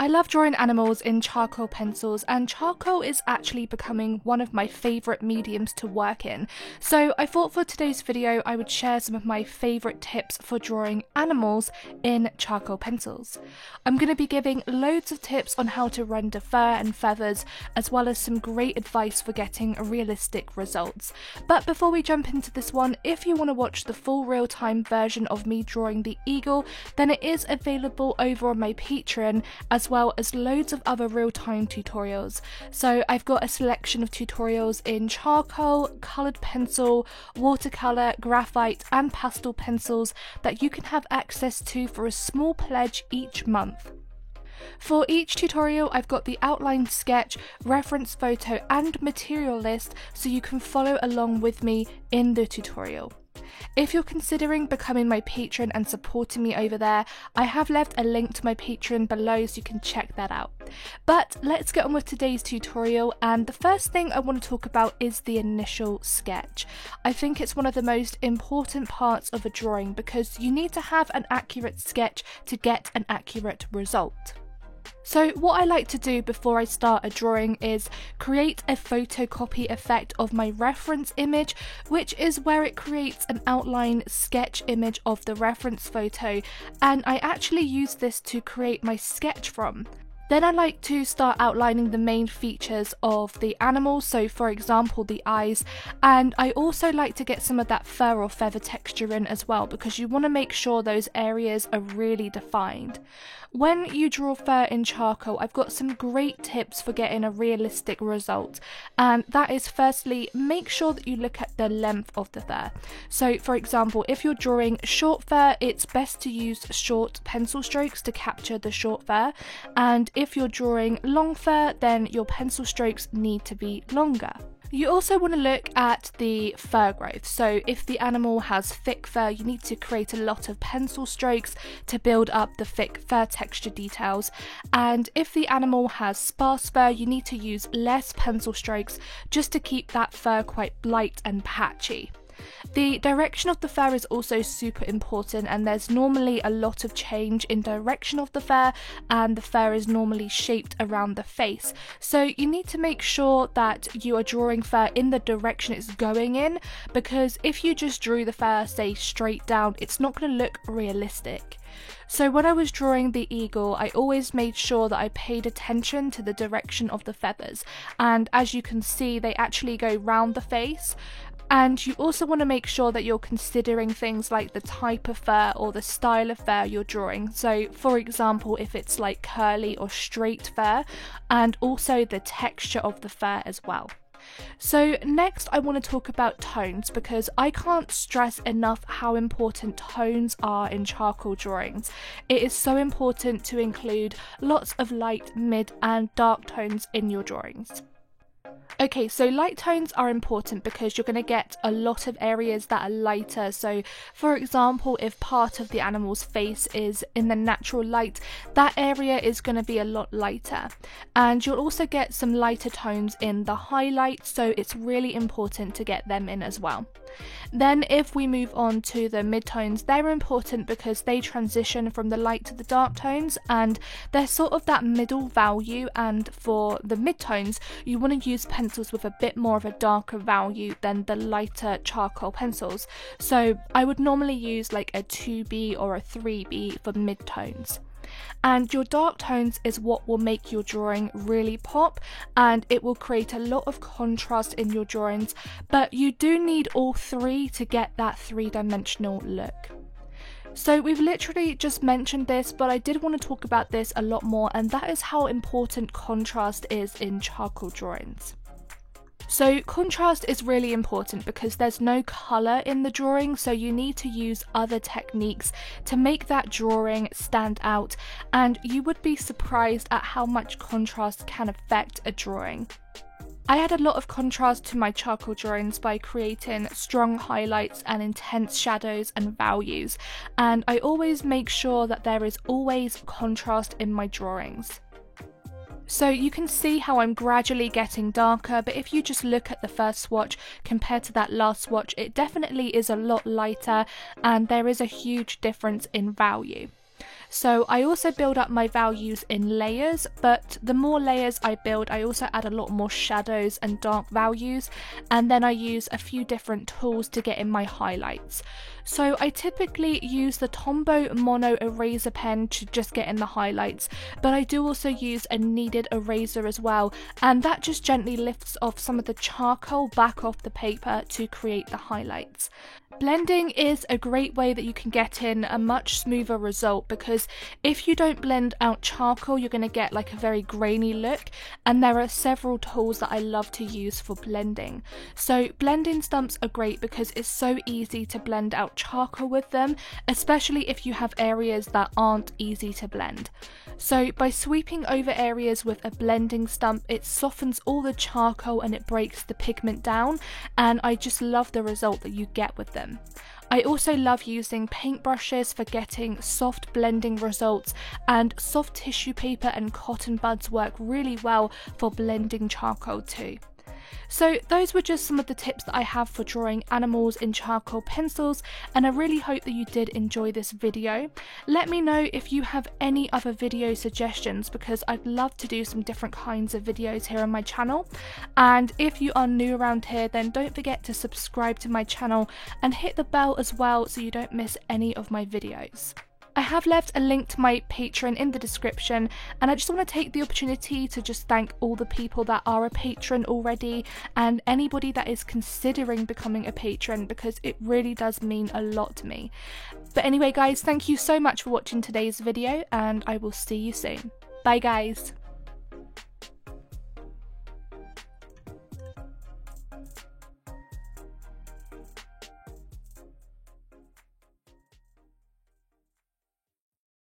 I love drawing animals in charcoal pencils, and charcoal is actually becoming one of my favourite mediums to work in. So I thought for today's video I would share some of my favourite tips for drawing animals in charcoal pencils. I'm going to be giving loads of tips on how to render fur and feathers, as well as some great advice for getting realistic results. But before we jump into this one, if you want to watch the full real-time version of me drawing the eagle, then it is available over on my Patreon, as well as loads of other real-time tutorials. So I've got a selection of tutorials in charcoal, coloured pencil, watercolour, graphite and pastel pencils that you can have access to for a small pledge each month. For each tutorial I've got the outline sketch, reference photo and material list so you can follow along with me in the tutorial. If you're considering becoming my patron and supporting me over there, I have left a link to my Patreon below so you can check that out. But let's get on with today's tutorial, and the first thing I want to talk about is the initial sketch. I think it's one of the most important parts of a drawing because you need to have an accurate sketch to get an accurate result. So what I like to do before I start a drawing is create a photocopy effect of my reference image, which is where it creates an outline sketch image of the reference photo, and I actually use this to create my sketch from. Then I like to start outlining the main features of the animal, so for example the eyes, and I also like to get some of that fur or feather texture in as well because you want to make sure those areas are really defined. When you draw fur in charcoal, I've got some great tips for getting a realistic result, and that is firstly, make sure that you look at the length of the fur. So for example, if you're drawing short fur, it's best to use short pencil strokes to capture the short fur, and if you're drawing long fur, then your pencil strokes need to be longer. You also want to look at the fur growth, so if the animal has thick fur, you need to create a lot of pencil strokes to build up the thick fur texture details, and if the animal has sparse fur, you need to use less pencil strokes just to keep that fur quite light and patchy. The direction of the fur is also super important, and there's normally a lot of change in direction of the fur, and the fur is normally shaped around the face. So you need to make sure that you are drawing fur in the direction it's going in, because if you just drew the fur, say, straight down, it's not going to look realistic. So when I was drawing the eagle, I always made sure that I paid attention to the direction of the feathers, and as you can see, they actually go round the face. And you also want to make sure that you're considering things like the type of fur or the style of fur you're drawing. So for example, if it's like curly or straight fur, and also the texture of the fur as well. So next I want to talk about tones, because I can't stress enough how important tones are in charcoal drawings. It is so important to include lots of light, mid and dark tones in your drawings. Okay, so light tones are important because you're going to get a lot of areas that are lighter. So for example, if part of the animal's face is in the natural light, that area is going to be a lot lighter. And you'll also get some lighter tones in the highlights, so it's really important to get them in as well. Then if we move on to the midtones, they're important because they transition from the light to the dark tones, and they're sort of that middle value, and for the midtones you want to use pencils with a bit more of a darker value than the lighter charcoal pencils. So I would normally use like a 2B or a 3B for midtones. And your dark tones is what will make your drawing really pop, and it will create a lot of contrast in your drawings, but you do need all three to get that three-dimensional look. So we've literally just mentioned this, but I did want to talk about this a lot more, and that is how important contrast is in charcoal drawings. So contrast is really important because there's no colour in the drawing, so you need to use other techniques to make that drawing stand out, and you would be surprised at how much contrast can affect a drawing. I add a lot of contrast to my charcoal drawings by creating strong highlights and intense shadows and values, and I always make sure that there is always contrast in my drawings. So you can see how I'm gradually getting darker, but if you just look at the first swatch compared to that last swatch, it definitely is a lot lighter and there is a huge difference in value. So I also build up my values in layers, but the more layers I build, I also add a lot more shadows and dark values, and then I use a few different tools to get in my highlights. So I typically use the Tombow Mono eraser pen to just get in the highlights, but I do also use a kneaded eraser as well, and that just gently lifts off some of the charcoal back off the paper to create the highlights. Blending is a great way that you can get in a much smoother result, because if you don't blend out charcoal, you're going to get like a very grainy look, and there are several tools that I love to use for blending. So blending stumps are great because it's so easy to blend out charcoal with them, especially if you have areas that aren't easy to blend. So by sweeping over areas with a blending stump, it softens all the charcoal and it breaks the pigment down, and I just love the result that you get with them. I also love using paintbrushes for getting soft blending results, and soft tissue paper and cotton buds work really well for blending charcoal too. So those were just some of the tips that I have for drawing animals in charcoal pencils, and I really hope that you did enjoy this video. Let me know if you have any other video suggestions, because I'd love to do some different kinds of videos here on my channel. And if you are new around here, then don't forget to subscribe to my channel and hit the bell as well so you don't miss any of my videos. I have left a link to my Patreon in the description, and I just want to take the opportunity to just thank all the people that are a patron already, and anybody that is considering becoming a patron, because it really does mean a lot to me. But anyway guys, thank you so much for watching today's video, and I will see you soon. Bye guys!